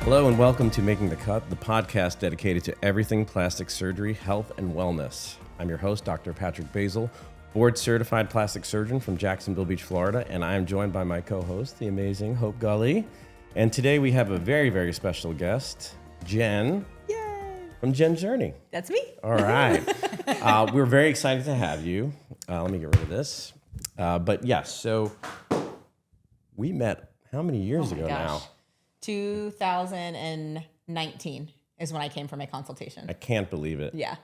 Hello and welcome to Making the Cut, the podcast dedicated to everything plastic surgery, health, and wellness. I'm your host, Dr. Patrick Basil, board-certified plastic surgeon from Jacksonville Beach, Florida, and I am joined by my co-host, the amazing Hope Gully. And today we have a very, very special guest, Jen. Yay! From Jen's Journey. That's me. All right. We're very excited to have you. Let me get rid of this. But yes, so we met how many years ago now? 2019 is when I came for my consultation. I can't believe it. Yeah.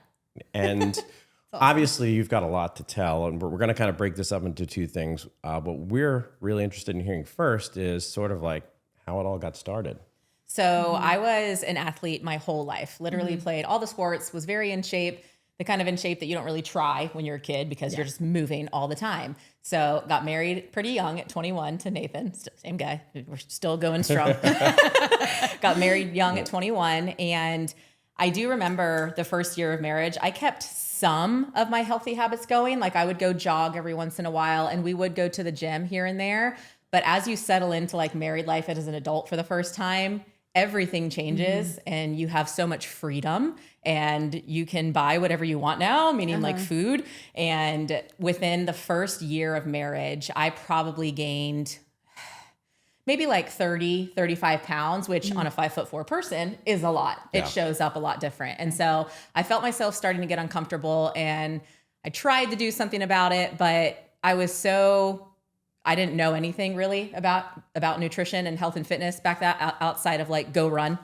And awesome. Obviously you've got a lot to tell, and we're going to kind of break this up into two things. What we're really interested in hearing first is sort of like how it all got started. So I was an athlete my whole life, literally played all the sports, was very in shape, the kind of in shape that you don't really try when you're a kid because you're just moving all the time. So got married pretty young at 21 to Nathan, same guy, we're still going strong. Got married young at 21. And I do remember the first year of marriage, I kept some of my healthy habits going. Like I would go jog every once in a while and we would go to the gym here and there. But as you settle into like married life as an adult for the first time, everything changes and you have so much freedom and you can buy whatever you want now, meaning like food. And within the first year of marriage, I probably gained maybe like 30, 35 pounds, which on a 5'4" person is a lot. Yeah. It shows up a lot different. And so I felt myself starting to get uncomfortable and I tried to do something about it, but I didn't know anything really about nutrition and health and fitness back outside of like go run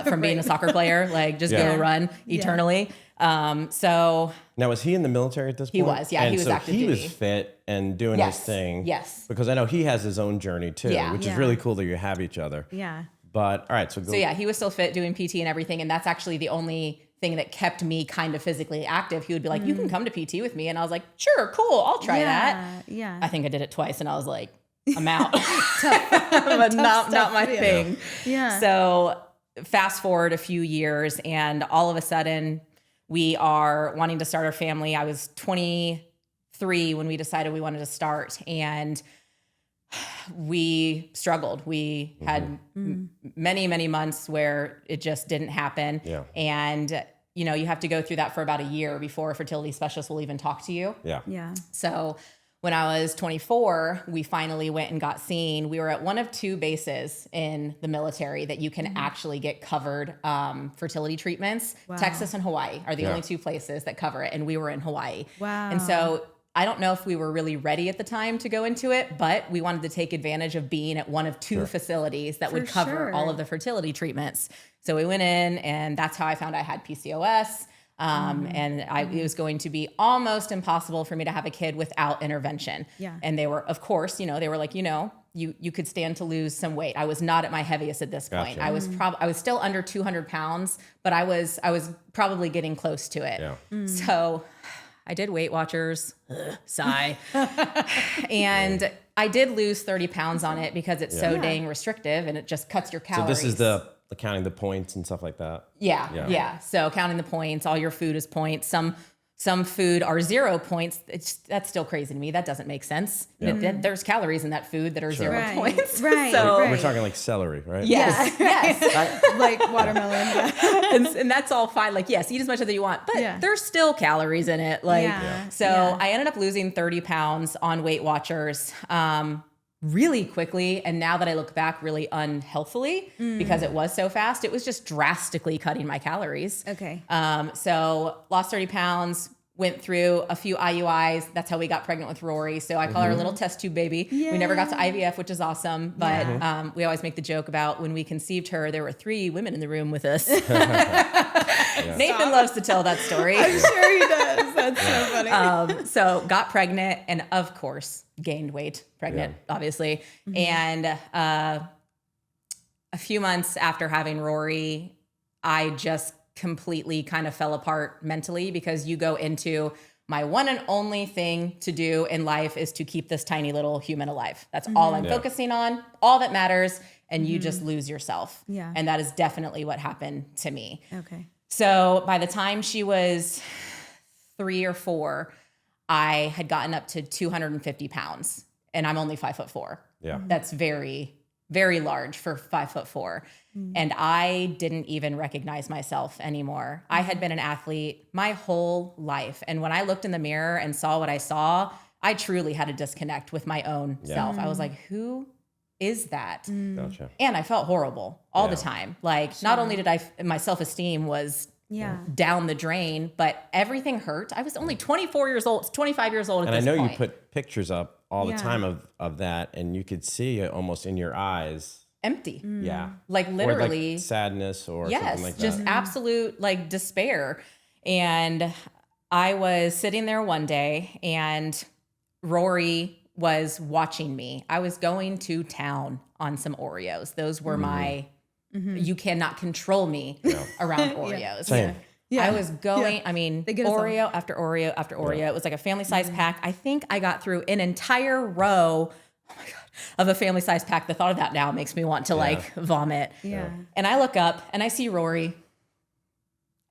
from being a soccer player, like just go run eternally. So now, was he in the military at this point? He was, yeah. And he was so active he duty. was fit and doing his thing. Yes. Because I know he has his own journey too, which is really cool that you have each other. Yeah. But all right, so yeah, he was still fit doing PT and everything. And that's actually the only thing that kept me kind of physically active. He would be like, you can come to PT with me. And I was like, sure, cool. I'll try that. Yeah. I think I did it twice and I was like, I'm out. But not my thing. Yeah. So fast forward a few years and all of a sudden we are wanting to start our family. I was 23 when we decided we wanted to start and we struggled. We had many, many months where it just didn't happen. Yeah. And, you know, you have to go through that for about a year before a fertility specialist will even talk to you. Yeah. Yeah. So when I was 24, we finally went and got seen. We were at one of two bases in the military that you can actually get covered fertility treatments. Wow. Texas and Hawaii are the only two places that cover it. And we were in Hawaii. Wow. And so I don't know if we were really ready at the time to go into it, but we wanted to take advantage of being at one of two facilities that would cover all of the fertility treatments. So we went in and that's how I found I had PCOS. And it was going to be almost impossible for me to have a kid without intervention. Yeah. And they were, of course, they were like, you could stand to lose some weight. I was not at my heaviest at this point. Gotcha. I was still under 200 pounds, but I was probably getting close to it. Yeah. So I did Weight Watchers, sigh. And I did lose 30 pounds on it because it's so dang restrictive and it just cuts your calories. So this is the counting the points and stuff like that. Yeah. So counting the points, all your food is points. Some food are 0 points. That's still crazy to me. That doesn't make sense. Yeah. There's calories in that food that are 0 points. Right. So We're talking like celery, right? yes, yes. Like watermelon. Yeah. And that's all fine. Like, yes, eat as much as you want, but there's still calories in it. Like, so I ended up losing 30 pounds on Weight Watchers, really quickly. And now that I look back, really unhealthily because it was so fast. It was just drastically cutting my calories. Okay. So lost 30 pounds, went through a few IUIs. That's how we got pregnant with Rory. So I call her a little test tube baby. Yay. We never got to IVF, which is awesome. But we always make the joke about when we conceived her, there were 3 women in the room with us. Nathan loves to tell that story. I'm sure he does. That's so funny. So got pregnant and of course gained weight, obviously. And a few months after having Rory, I just completely kind of fell apart mentally because you go into my one and only thing to do in life is to keep this tiny little human alive. That's all I'm focusing on, all that matters. And you just lose yourself. Yeah. And that is definitely what happened to me. Okay. So by the time she was 3 or 4, I had gotten up to 250 pounds and I'm only 5'4". Yeah. That's very very large for 5'4". And I didn't even recognize myself anymore. I had been an athlete my whole life. And when I looked in the mirror and saw what I saw, I truly had to disconnect with my own self. I was like, who is that? Gotcha. And I felt horrible all the time. Like, not only did my self-esteem was down the drain, but everything hurt. I was only 24 years old, 25 years old at this point. And I know you put pictures up all the time of that, and you could see it almost in your eyes. Empty. Yeah. Like literally. Or like sadness or something like that. Just absolute like despair. And I was sitting there one day and Rory was watching me. I was going to town on some Oreos. Those were my, you cannot control me around Oreos. Same. Yeah. I was going, I mean, They get us all. Oreo after Oreo after Oreo. It was like a family size pack. I think I got through an entire row, oh my God, of a family size pack. The thought of that now makes me want to like vomit. Yeah. And I look up and I see Rory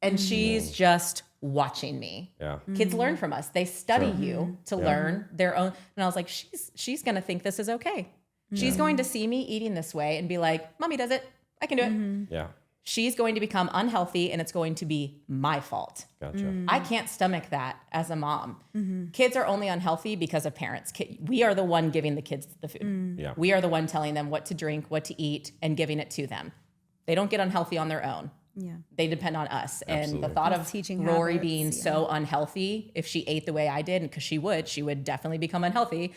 and she's just watching me. Yeah. Kids learn from us. They study you to learn their own. And I was like, she's going to think this is okay. She's going to see me eating this way and be like, Mommy does it. I can do it. Yeah. She's going to become unhealthy and it's going to be my fault. Gotcha. I can't stomach that as a mom. Kids are only unhealthy because of parents. We are the one giving the kids the food. Yeah. We are the one telling them what to drink, what to eat, and giving it to them. They don't get unhealthy on their own. Yeah. They depend on us. And Absolutely. the thought of Teaching Rory habits, being so unhealthy, if she ate the way I did, because she would definitely become unhealthy.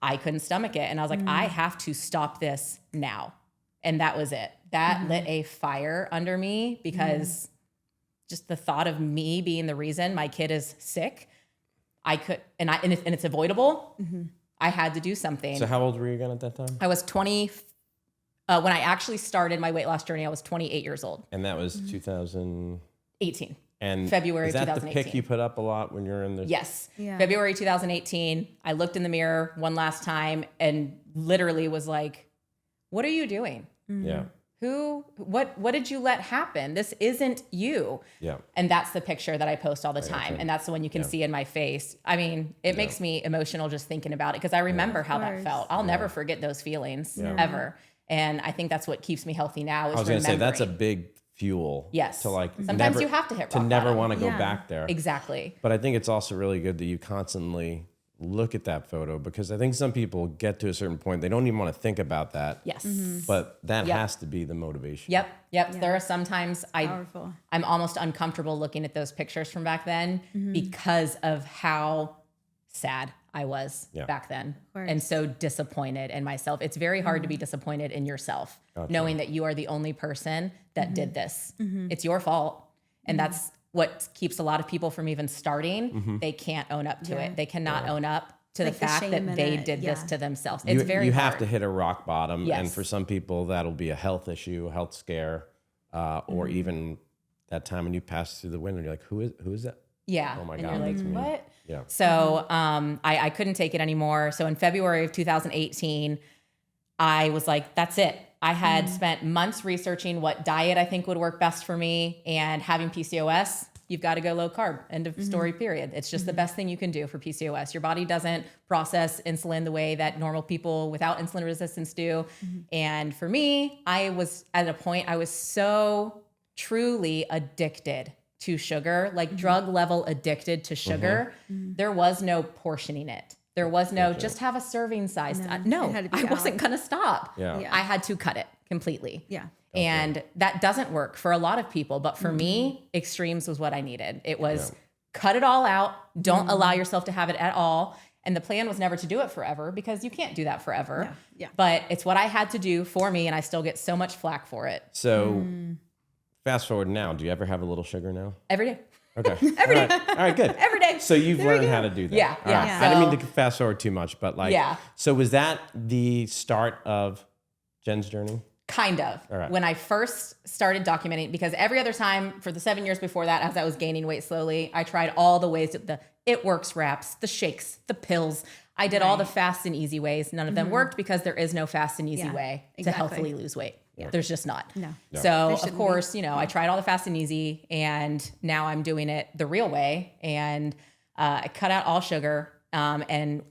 I couldn't stomach it. And I was like, I have to stop this now. And that was it. That lit a fire under me because just the thought of me being the reason my kid is sick, and it's avoidable. I had to do something. So how old were you again at that time? I was 20. When I actually started my weight loss journey, I was 28 years old. And that was 2000. 18. And February is that 2018. the pic you put up a lot when you're in the? Yes. Yeah. February 2018. I looked in the mirror one last time and literally was like, what are you doing? Yeah. What did you let happen? This isn't you. Yeah. And that's the picture that I post all the time. And that's the one you can see in my face. I mean, it makes me emotional just thinking about it because I remember how that felt. I'll never forget those feelings ever. And I think that's what keeps me healthy now is I was going to say that's a remembering. big fuel. Yes. To like Sometimes never, you have to hit to rock never bottom. want to go Yeah. back there. Exactly. But I think it's also really good that you constantly look at that photo because I think some people get to a certain point, they don't even want to think about that. Yes. But that Yep. has to be the motivation. Yep. There are sometimes Powerful. I'm almost uncomfortable looking at those pictures from back then because of how sad I was back then course. and so disappointed in myself. It's very hard to be disappointed in yourself, knowing that you are the only person that did this. It's your fault. And that's what keeps a lot of people from even starting. They can't own up to it. They cannot own up to the Like the fact shame that in they it. did this Yeah. to themselves. It's very you hard. have to hit a rock bottom. Yes. And for some people, that'll be a health issue, a health scare, or even that time when you pass through the window and you're like, who is that? Yeah. Oh my and God, you're like, that's me. what? Yeah. So I couldn't take it anymore. So in February of 2018, I was like, that's it. I had spent months researching what diet I think would work best for me, and having PCOS, you've got to go low carb. End of story, period. It's just the best thing you can do for PCOS. Your body doesn't process insulin the way that normal people without insulin resistance do. And for me, I was at a point, I was so truly addicted to sugar, like drug level addicted to sugar. There was no portioning it. There was no just have a serving size. No, it had to be I wasn't going to stop. Yeah. Yeah. I had to cut it completely. Yeah. And that doesn't work for a lot of people. But for me, extremes was what I needed. It was cut it all out. Don't allow yourself to have it at all. And the plan was never to do it forever because you can't do that forever. Yeah. But it's what I had to do for me. And I still get so much flack for it So fast forward now, do you ever have a little sugar now? every day. Okay. Every day. All right, good. Every day. So you've learned how to do that. Yeah, All yeah. right. I didn't mean So- to fast forward too much, but like, Yeah. So was that the start of Jen's journey? Kind of. All right. When I first started documenting, because every other time for the 7 years before that, as I was gaining weight slowly, I tried all the ways, the It Works wraps, the shakes, the pills. I did all the fast and easy ways. None of them worked because there is no fast and easy Yeah, way to exactly. healthily lose weight. There's just not. No. So of shouldn't course, I tried all the fast and easy, and now I'm doing it the real way. And I cut out all sugar. And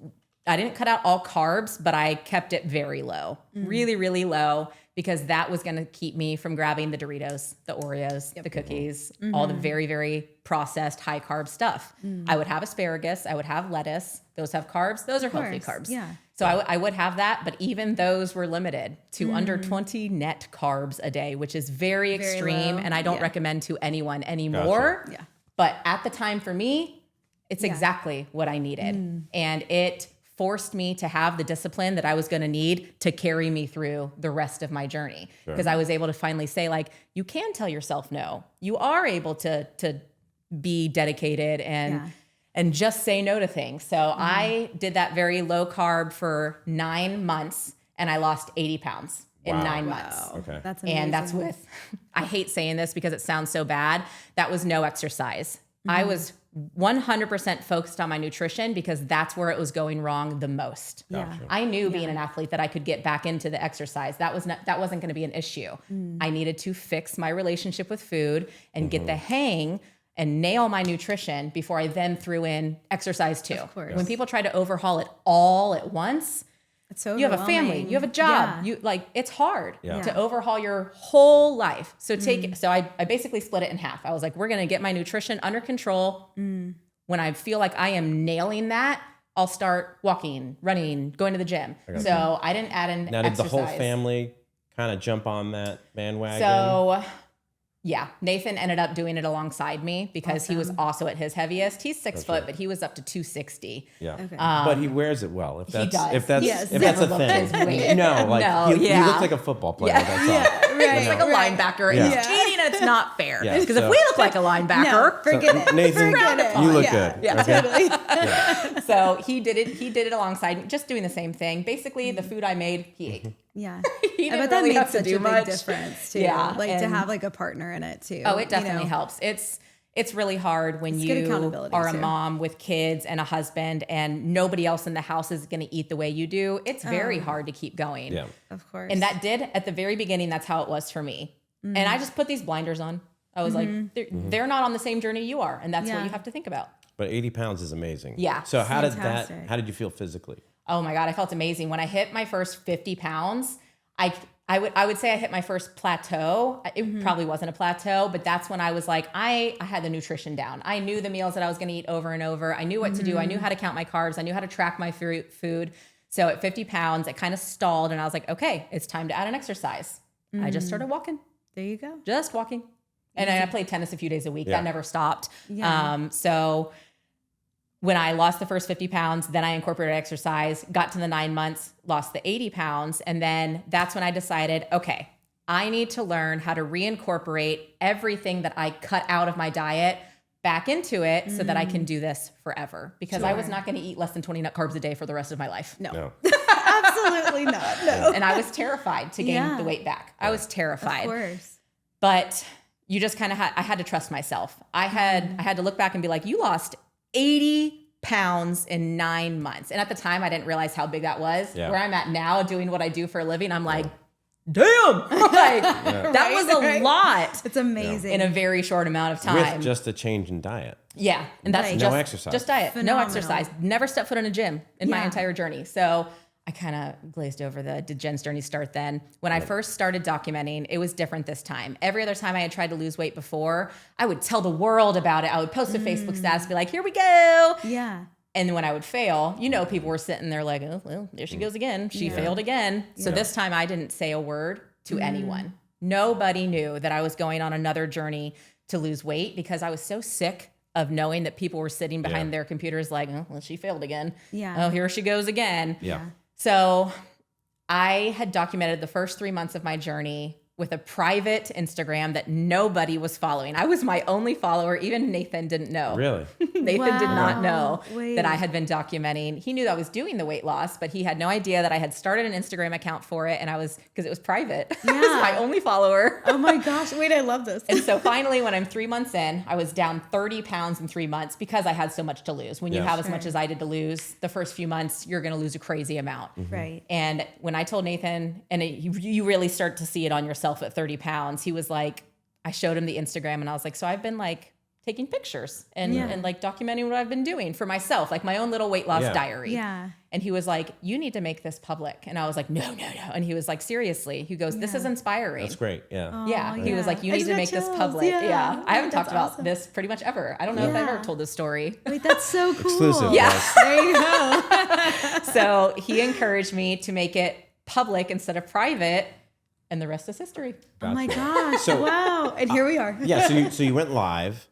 I didn't cut out all carbs, but I kept it very low, really, really low, because that was going to keep me from grabbing the Doritos, the Oreos, the cookies, all the very, very processed high carb stuff. I would have asparagus. I would have lettuce. Those have carbs. Those are healthy carbs. Yeah. So I would have that, but even those were limited to under 20 net carbs a day, which is very extreme. low. And I don't recommend to anyone anymore. Yeah. But at the time for me, it's exactly what I needed. And it forced me to have the discipline that I was going to need to carry me through the rest of my journey. Because I was able to finally say, like, you can tell yourself no. You are able to be dedicated and just say no to things. So I did that very low carb for 9 months, and I lost 80 pounds in 9 months. Okay. That's amazing. And that's with, I hate saying this because it sounds so bad. That was no exercise. I was 100% focused on my nutrition because that's where it was going wrong the most. Yeah. I knew being an athlete that I could get back into the exercise. That wasn't going to be an issue. I needed to fix my relationship with food and get the hang and nail my nutrition before I then threw in exercise too. Of course. When people try to overhaul it all at once, It's so you have a family, overwhelming. you have a job, Yeah. you like, it's hard Yeah. to overhaul your whole life. So I basically split it in half. I was like, we're going to get my nutrition under control. When I feel like I am nailing that, I'll start walking, running, going to the gym. So I didn't add in Now, did exercise. the whole family kind of jump on that bandwagon? So yeah, Nathan ended up doing it alongside me because he was also at his heaviest. He's 6 foot, but he was up to 260. Yeah. Okay. But he wears it well. If that's does. if that's Yes. if that's Never a looked thing. his weight. No, like No, he yeah. looks like a football player. Yeah. That's all. Right. He's like a linebacker, and Yeah. he's cheating, and it's not fair. Yeah, Because so- if we look like a linebacker, No, forget it. Nathan, Forget it. you look Yeah. good. Yeah. Okay? Totally. so he did it alongside me, just doing the same thing. Basically, the food I made, he ate. Yeah. He I didn't bet that really made have to such do a big much. difference too. Yeah, Like to and- have like a partner in it too. Oh, it definitely you know? helps. It's really hard when It's good you accountability, are a too. mom with kids and a husband and nobody else in the house is going to eat the way you do. It's very hard to keep going. Yeah. Of course. And that did at the very beginning. That's how it was for me. And I just put these blinders on. I was like, they're not on the same journey you are. And that's what Yeah. you have to think about. But 80 pounds is amazing. Yeah. So how Fantastic. did you feel physically? Oh my God, I felt amazing. When I hit my first 50 pounds, I would say I hit my first plateau. It probably wasn't a plateau, but that's when I was like, I had the nutrition down. I knew the meals that I was going to eat over and over. I knew what to do. I knew how to count my carbs. I knew how to track my food. So at 50 pounds, it kind of stalled and I was like, okay, it's time to add an exercise. I just started walking, there you go. just walking. And I played tennis a few days a week. Yeah. That never stopped. Yeah. So when I lost the first 50 pounds, then I incorporated exercise, got to the 9 months, lost the 80 pounds. And then that's when I decided, okay, I need to learn how to reincorporate everything that I cut out of my diet back into it so that I can do this forever. Because I was not going to eat less than 20 nut carbs a day for the rest of my life. No. Absolutely not. No. And I was terrified to gain Yeah. the weight back. I was Of terrified. course. But you just kind of I had to trust myself. I had to look back and be like, you lost 80 pounds in 9 months. And at the time I didn't realize how big that was. Yeah. Where I'm at now doing what I do for a living, I'm like, damn, like that was a Right. lot It's amazing. in a very short amount of time. With just a change in diet. Yeah. And that's Right. just No exercise. Just diet. Phenomenal. No exercise. Never stepped foot in a gym in my Yeah. entire journey. So I kind of glazed over did Jen's journey start then? When I first started documenting, it was different this time. Every other time I had tried to lose weight before, I would tell the world about it. I would post a Facebook status, be like, here we go. yeah. And when I would fail, people were sitting there like, oh, well, there she goes again. She failed again. So this time I didn't say a word to anyone. Nobody knew that I was going on another journey to lose weight because I was so sick of knowing that people were sitting behind their computers like, oh, well, she failed again. Yeah. Oh, here she goes again. Yeah. So I had documented the first 3 months of my journey with a private Instagram that nobody was following. I was my only follower. Even Nathan didn't know. Really? Nathan did not Wow. know Wait. that I had been documenting. He knew that I was doing the weight loss, but he had no idea that I had started an Instagram account for it. And because it was private. It was Yeah. my only follower. Oh my gosh. Wait, I love this. And so finally, when I'm 3 months in, I was down 30 pounds in 3 months because I had so much to lose. When you Yeah. have as Sure. much as I did to lose, the first few months, you're going to lose a crazy amount. Right. And when I told Nathan, and you really start to see it on yourself at 30 pounds, he was like, I showed him the Instagram and I was like, so I've been like taking pictures and, Yeah. and like documenting what I've been doing for myself, like my own little weight loss Yeah. diary. Yeah. And he was like, you need to make this public. And I was like, no. And he was like, seriously. He goes, this is inspiring. That's great. Yeah. He was like, you need to make this public. Yeah. I haven't talked about this pretty much ever. I don't know if I've ever told this story. Wait, that's so cool. Exclusive. Yeah. There you go. So he encouraged me to make it public instead of private. And the rest is history. Oh my Gotcha. gosh. So- wow. And here we are. Yeah. So you went live.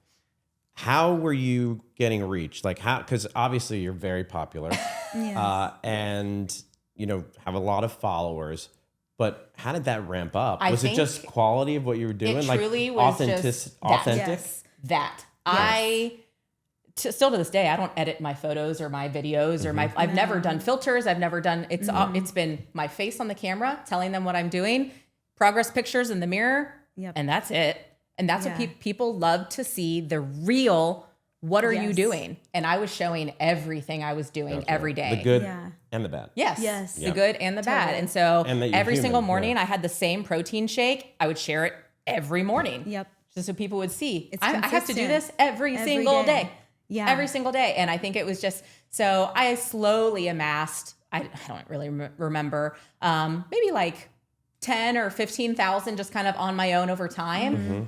How were you getting reached? Like how? Because obviously you're very popular, and have a lot of followers. But how did that ramp up? Was it just quality of what you were doing? It like truly was authentic. just Authentic. Yes. that. Still to this day, I don't edit my photos or my videos or I've never done filters. I've never done, it's been my face on the camera, telling them what I'm doing, progress pictures in the mirror, and that's it. And that's what people love to see, the real, what are you doing? And I was showing everything I was doing every day. The good and the bad. Yes. The good and the bad. And so every single morning I had the same protein shake. I would share it every morning. Yep. Just so people would see. It's I have to do this every single day. Yeah. Every single day. And I think it was just, so I slowly amassed, I don't really remember, maybe like 10 or 15,000 just kind of on my own over time. Mm-hmm.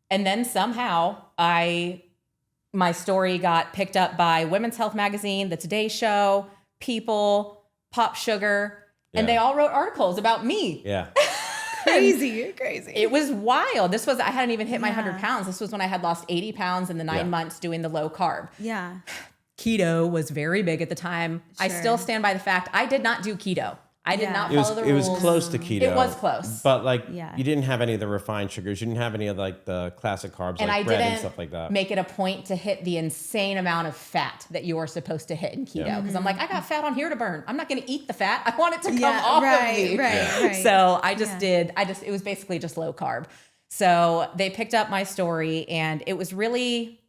And then somehow my story got picked up by Women's Health Magazine, The Today Show, People, Pop Sugar, and they all wrote articles about me. Yeah. Crazy. It was wild. I hadn't even hit my 100 pounds. This was when I had lost 80 pounds in the 9 months doing the low carb. Yeah. Keto was very big at the time. Sure. I still stand by the fact I did not do keto. I did not follow the rules. It was close to keto. It was close. But you didn't have any of the refined sugars. You didn't have any of the classic carbs and like bread and stuff like that. Make it a point to hit the insane amount of fat that you are supposed to hit in keto. Because I'm like, I got fat on here to burn. I'm not going to eat the fat. I want it to come off of me. Right. So I just it was basically just low carb. So they picked up my story and it was really,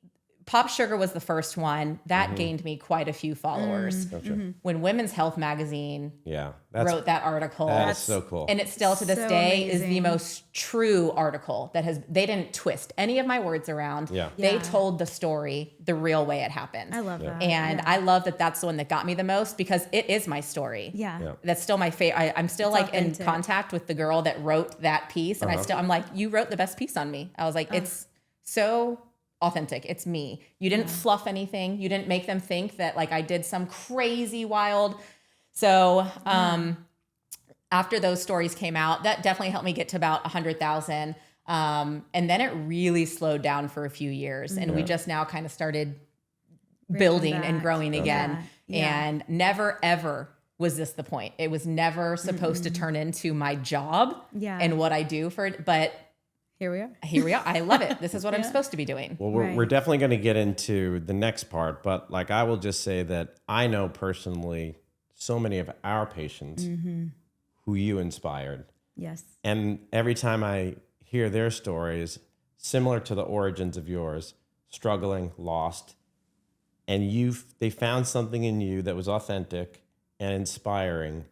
Pop Sugar was the first one. That gained me quite a few followers. Gotcha. When Women's Health Magazine That's wrote that article. That's so cool. And it still to this day is the most true article they didn't twist any of my words around. Yeah. They told the story the real way it happened. I love that. And I love that that's the one that got me the most because it is my story. Yeah. That's still my favorite. I'm still It's like authentic. in contact with the girl that wrote that piece. And I'm like, you wrote the best piece on me. I was like, it's so authentic. It's me. You didn't fluff anything. You didn't make them think that like I did some crazy wild. So after those stories came out, that definitely helped me get to about 100,000. And then it really slowed down for a few years. And we just now kind of started building and growing again. And never, ever was this the point. It was never supposed to turn into my job and what I do for it. But here we are. I love it. This is what I'm supposed to be doing. Well, we're definitely going to get into the next part, but like I will just say that I know personally so many of our patients who you inspired. Yes. And every time I hear their stories, similar to the origins of yours, struggling, lost, and they found something in you that was authentic and inspiring,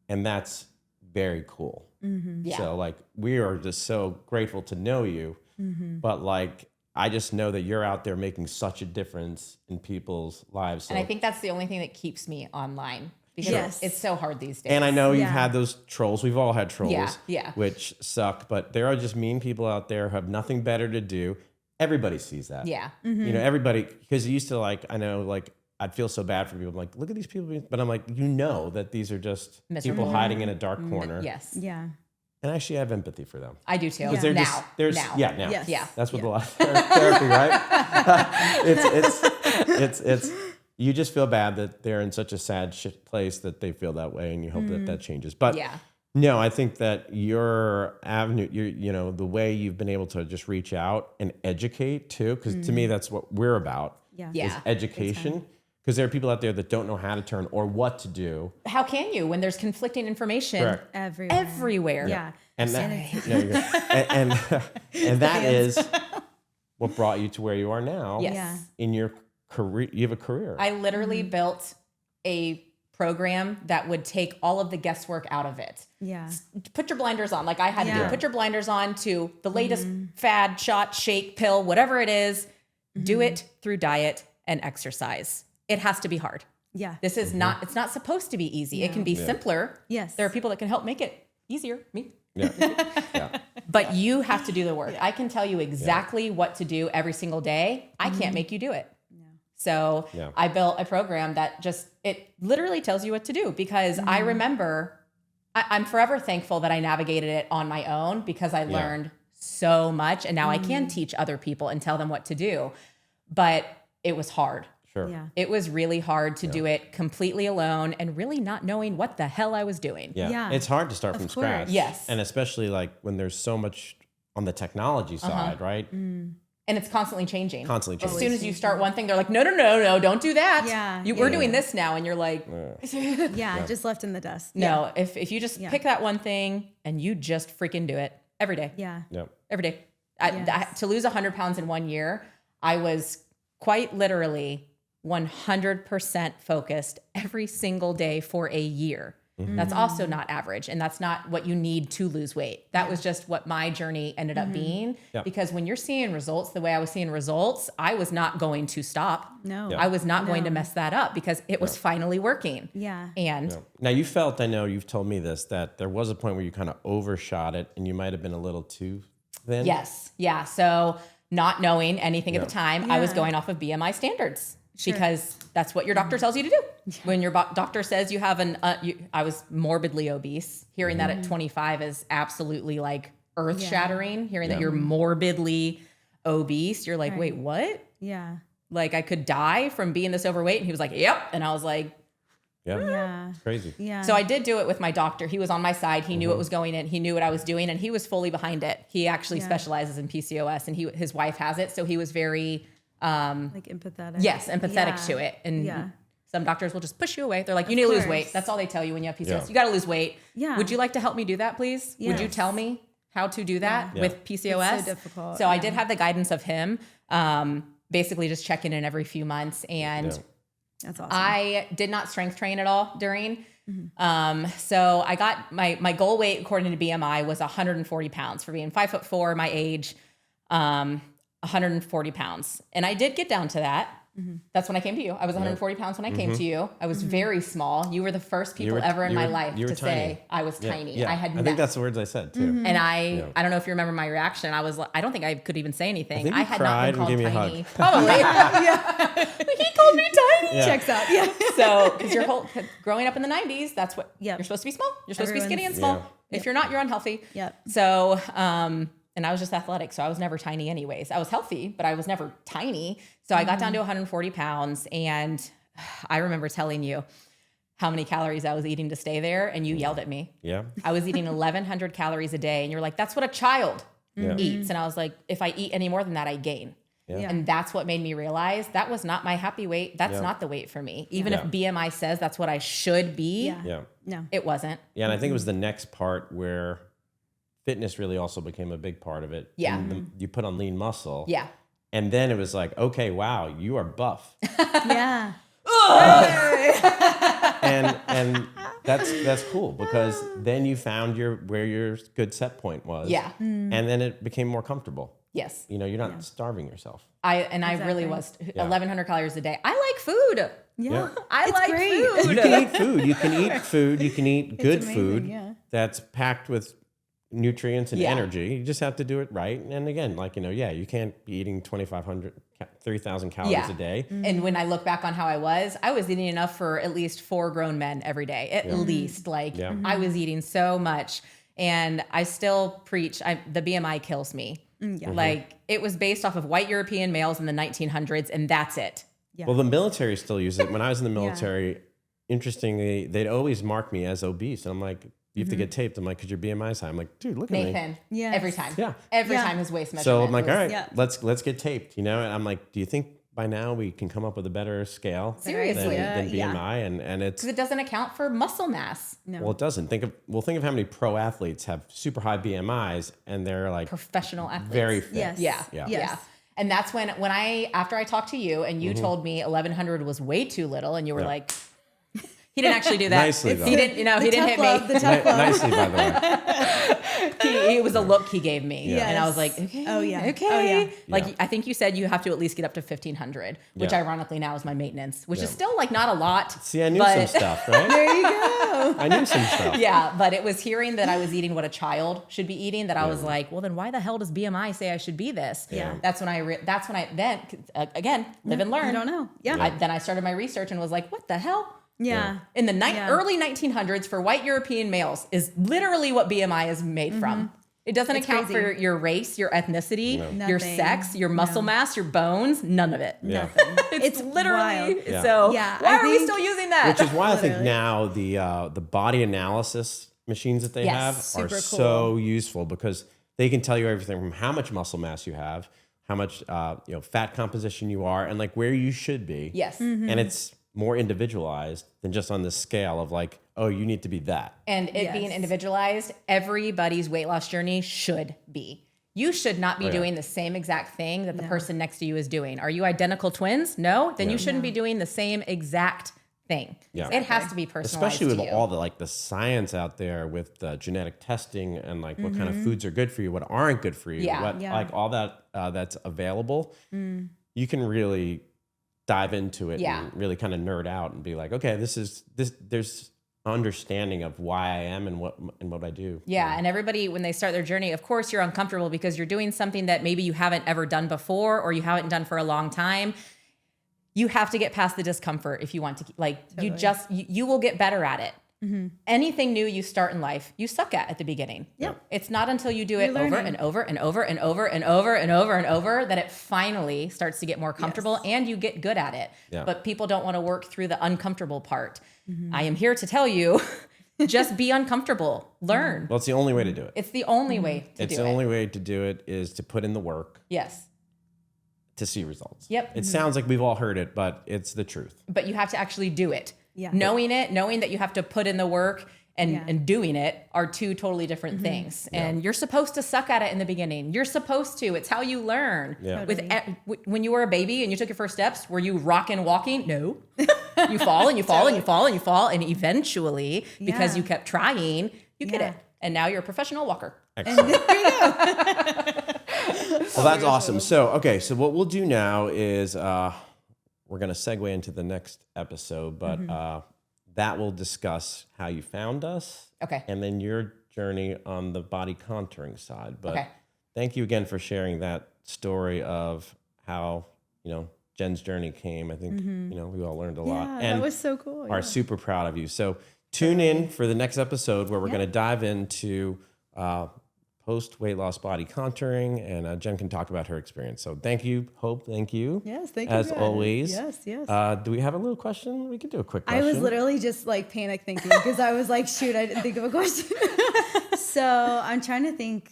and that's very cool. Yeah. So like we are just so grateful to know you, but like I just know that you're out there making such a difference in people's lives. So. And I think that's the only thing that keeps me online because it's so hard these days. And I know you've had those trolls. We've all had trolls, Yeah. which suck. But there are just mean people out there who have nothing better to do. Everybody sees that. Yeah. You know, everybody, because you used to I know I'd feel so bad for people. I'm like, look at these people. But I'm like, that these are just Miserable. people hiding in a dark corner. Yes. Yeah. And actually, I have empathy for them. I do too. Because they're Now. now. Yes. Yeah. That's what the last therapy, right? it's you just feel bad that they're in such a sad place that they feel that way, and you hope that changes. But no, I think that your avenue, the way you've been able to just reach out and educate too, because to me that's what we're about. Is education. Because there are people out there that don't know how to turn or what to do. How can you when there's conflicting information everywhere? Yeah. And and that is what brought you to where you are now. Yes. Yeah. In your career, you have a career. I literally built a program that would take all of the guesswork out of it. Yeah. Put your blinders on, like I had to do. Put your blinders on to the latest fad, shot, shake, pill, whatever it is. Do it through diet and exercise. It has to be hard. Yeah. This is not, it's not supposed to be easy. It can be simpler. Yes. There are people that can help make it easier. Me. Yeah. Yeah. But you have to do the work. I can tell you exactly what to do every single day. I can't make you do it. So I built a program that it literally tells you what to do, because I remember I'm forever thankful that I navigated it on my own, because I learned so much, and now I can teach other people and tell them what to do. But it was hard. Sure. Yeah. It was really hard to do it completely alone and really not knowing what the hell I was doing. Yeah. Yeah. It's hard to start from scratch. Yes. And especially like when there's so much on the technology side, right? And it's constantly changing. Constantly changing. As soon as you start one thing, they're like, no, don't do that. Yeah. We're doing this now. And you're like, Yeah. Just left in the dust. no, if you just pick that one thing and you just freaking do it every day. Yeah. Yep. Every day. To lose 100 pounds in 1 year, I was quite literally 100% focused every single day for a year. That's also not average. And that's not what you need to lose weight. That was just what my journey ended up being. Yep. Because when you're seeing results the way I was seeing results, I was not going to stop. No. I was not going to mess that up, because it was finally working. Yeah. And Now you felt, I know you've told me this, that there was a point where you kind of overshot it and you might have been a little too thin. yes. Yeah. So not knowing anything at the time, I was going off of BMI standards. Because that's what your doctor tells you to do. When your doctor says you have I was morbidly obese. Hearing that at 25 is absolutely like earth shattering. Hearing that you're morbidly obese, you're like, wait, what? Yeah. Like I could die from being this overweight? And he was like, yep. And I was like, Yeah. Yeah. It's crazy. Yeah. so I did do it with my doctor. He was on my side. He knew what was going in. He knew what I was doing, and he was fully behind it. He actually specializes in PCOS, and his wife has it. So he was very, like empathetic. yes, empathetic to it. And some doctors will just push you away. They're like, you need to lose weight. That's all they tell you when you have PCOS. Yeah. You got to lose weight. Yeah. Would you like to help me do that, please? Would you Yes. tell me how to do that with PCOS? It's so difficult. So I did have the guidance of him, basically just checking in every few months. And That's awesome. I did not strength train at all during. So I got my goal weight according to BMI was 140 pounds for being 5'4", my age, 140 pounds. And I did get down to that. That's when I came to you. I was 140 pounds when I came to you. I was very small. You were the first people ever in my life to say I was tiny. Yeah. I think that's the words I said too. and I don't know if you remember my reaction. I was like, I don't think I could even say anything. I think you had cried not and been gave called me a tiny. Probably. He called me tiny. Yeah. Checks out. Yeah. So, because growing up in the 90s, that's what Yep. you're supposed to be small. You're supposed to be skinny and Everyone's- small. If you're not, you're unhealthy. Yep. So, and I was just athletic. So I was never tiny anyways. I was healthy, but I was never tiny. So I got down to 140 pounds, and I remember telling you how many calories I was eating to stay there. And you yelled at me. Yeah. I was eating 1,100 calories a day. And you're like, that's what a child eats. And I was like, if I eat any more than that, I gain. Yeah. And that's what made me realize that was not my happy weight. That's not the weight for me. Even if BMI says that's what I should be, Yeah. No. it wasn't. Yeah. And I think it was the next part where fitness really also became a big part of it. Yeah. And you put on lean muscle. Yeah. And then it was like, okay, wow, you are buff. Yeah. and that's cool, because then you found where your good set point was. Yeah. And then it became more comfortable. Yes. You know, you're not starving yourself. I really was 1,100 calories a day. I like food. Yeah. I It's like great. food. You can eat food. You can eat food. You can eat good amazing, food yeah. that's packed with nutrients and Yeah. energy. You just have to do it right. And again, like, you know, you can't be eating 2,500, 3,000 calories a day. And when I look back on how I was eating enough for at least 4 grown men every day, at least. Like I was eating so much, and I still preach. The BMI kills me. Like it was based off of white European males in the 1900s, and that's it. Yeah. Well, the military still uses it. When I was in the military, interestingly, they'd always mark me as obese. And I'm like, you have to get taped. I'm like, because your BMI's high. I'm like, dude, look at me. Nathan. Yes. Every time. Yeah. Every Yeah. time his waist measurement. So I'm like, was- all right, Yeah. let's get taped, you know? And I'm like, do you think by now we can come up with a better scale Seriously. than Yeah. BMI? And it's, Because it doesn't account for muscle mass. No. well, it doesn't. Think of how many pro athletes have super high BMIs and they're like Professional athletes. very fit. Yes. Yeah. Yeah. Yeah. Yes. And that's when after I talked to you and you told me 1,100 was way too little, and you were like, He didn't actually do that. Nicely, though. He didn't, he didn't hit love, me. the tough love. Nicely, by the way. It was a look he gave me. Yes. And I was like, okay. Oh, yeah. Okay. Oh, yeah. Like, Yeah. I think you said you have to at least get up to 1,500, which Yeah. ironically now is my maintenance, which is Yeah. still like not a lot. See, I knew but- some stuff, right? There you go. I knew some stuff. Yeah, but it was hearing that I was eating what a child should be eating that I was like, well, then why the hell does BMI say I should be this? Yeah. That's when I then again live and learn. You don't know. Yeah. Then I started my research and was like, what the hell? Yeah. In the Yeah. early 1900s, for white European males, is literally what BMI is made from. It doesn't It's account crazy. for your race, your ethnicity, No. your Nothing. sex, your muscle mass, your bones, none of it. Yeah. It's literally wild. Yeah. so. Yeah, why I are we think- still using that? Which is why I think Literally. now the body analysis machines that they Yes, have are super so useful because they can tell you everything from how much muscle mass you have, how much fat composition you are, and like where you should be. Yes. And it's more individualized than just on the scale of like, oh, you need to be that. And it Yes. being individualized, everybody's weight loss journey should be. You should not be yeah. doing the same exact thing that the person next to you is doing. Are you identical twins? No? Then you shouldn't be doing the same exact thing. Yeah. It has to be personalized Especially with to you. all the science out there with the genetic testing and like what kind Mm-hmm. of foods are good for you, what aren't good for you, Yeah. what Yeah. like all that that's available. You can really dive into it Yeah. and really kind of nerd out and be like, okay, there's understanding of why I am and what I do. Yeah, and everybody, when they start their journey, of course, you're uncomfortable because you're doing something that maybe you haven't ever done before or you haven't done for a long time. You have to get past the discomfort if you want to, you will get better at it. Anything new you start in life, you suck at the beginning. Yep. It's not until you do it over learning. and over and over and over and over and over and over that it finally starts to get more comfortable and you get good at it. Yeah. But people don't want to work through the uncomfortable part. I am here to tell you, just be uncomfortable. Learn. Well, it's the only way to do it. It's the only way to It's do the it. only way to do it is to put in the work Yes. to see results. Yep. It sounds like we've all heard it, but it's the truth. But you have to actually do it. Yeah. Knowing that you have to put in the work and doing it are two totally different things. And you're supposed to suck at it in the beginning. You're supposed to. It's how you learn. Yeah. When you were a baby and you took your first steps, were you rocking, walking? No. You fall and you fall and you fall and you fall. And eventually, because Yeah. you kept trying, you get Yeah. it. And now you're a professional walker. Excellent. Well, that's awesome. So what we'll do now is we're going to segue into the next episode, but that will discuss how you found us. Okay. And then your journey on the body contouring side. But Okay. thank you again for sharing that story of how, Jen's journey came. I think, we all learned a lot. Yeah, And that was so cool. are super proud of you. So tune in for the next episode where we're going to dive into post-weight loss body contouring, and Jen can talk about her experience. So thank you, Hope. Thank you. Yes, thank you. As guys. always. Yes. Do we have a little question? We could do a quick I question. was literally just like panic thinking because I was like, shoot, I didn't think of a question. So I'm trying to think.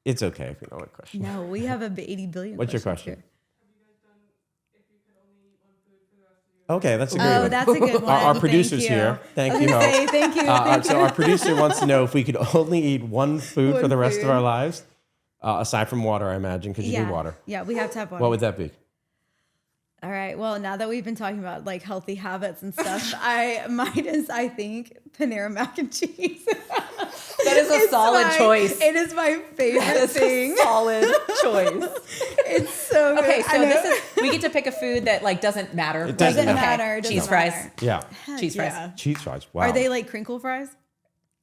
It's okay if you don't have a question. No, we have 80 billion. What's your questions question? Okay, that's a great Here. Oh, one. that's a good one. Our Thank producer's you. here. Thank I was you, gonna Hope. say, thank you. So our producer wants to know if we could only eat one food for One the rest of food. our lives, aside from water, I imagine, because you need water. Yeah, we have to have water. What would that be? All right. Well, now that we've been talking about like healthy habits and stuff, mine is, I think, Panera mac and cheese. That is a solid choice. It is my favorite thing. Solid choice. It's so good. Okay, I so know. we get to pick a food that like doesn't matter. It doesn't doesn't Okay. matter. Doesn't Cheese matter. fries. Yeah. Heck Cheese fries. yeah. Cheese fries. Wow. Are they like crinkle fries?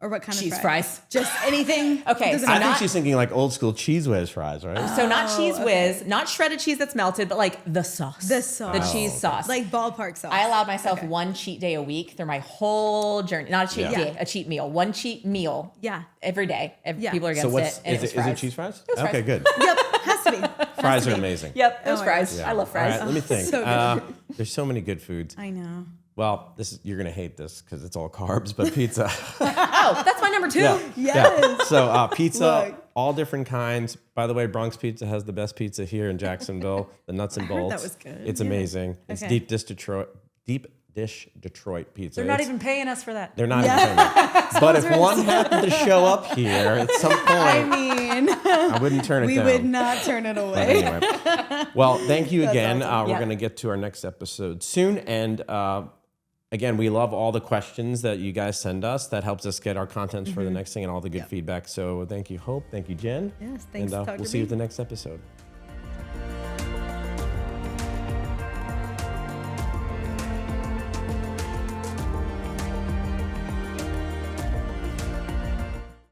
Or what kind Cheese of fries. Just anything? Okay, Doesn't so I matter. think she's thinking like old school cheese whiz fries, right? So not cheese whiz, not shredded cheese that's melted, but like the sauce. The sauce. The cheese sauce. Like ballpark sauce. I allowed myself one cheat day a week through my whole journey. Not a cheat Yeah. day, a cheat meal. One cheat meal Yeah. every day. Yeah. People are So against it. And is it cheese fries? was Okay, fries. good. Yep. Has to be. Fries are amazing. Yep, it was Oh my fries. gosh. I love fries. All right, let me think. So good. There's so many good foods. I know. Well, you're gonna hate this because it's all carbs, but pizza. Oh, that's my number 2. Yeah. Yes. So pizza, Look. all different kinds. By the way, Bronx Pizza has the best pizza here in Jacksonville. The nuts and heard bolts. that was good. It's amazing. It's Okay. deep dish Detroit pizza. They're not It's- even paying us for that. They're not even saying that. But if one happened to show up here at some point, I mean, I wouldn't turn it we down. would not turn it But away. anyway. Well, thank you again. awesome. We're Yeah. going to get to our next episode soon. And again, we love all the questions that you guys send us. That helps us get our content for the next thing and all the good feedback. So thank you, Hope. Thank you, Jen. Yes, thanks, And Dr. we'll see you B. at the next episode.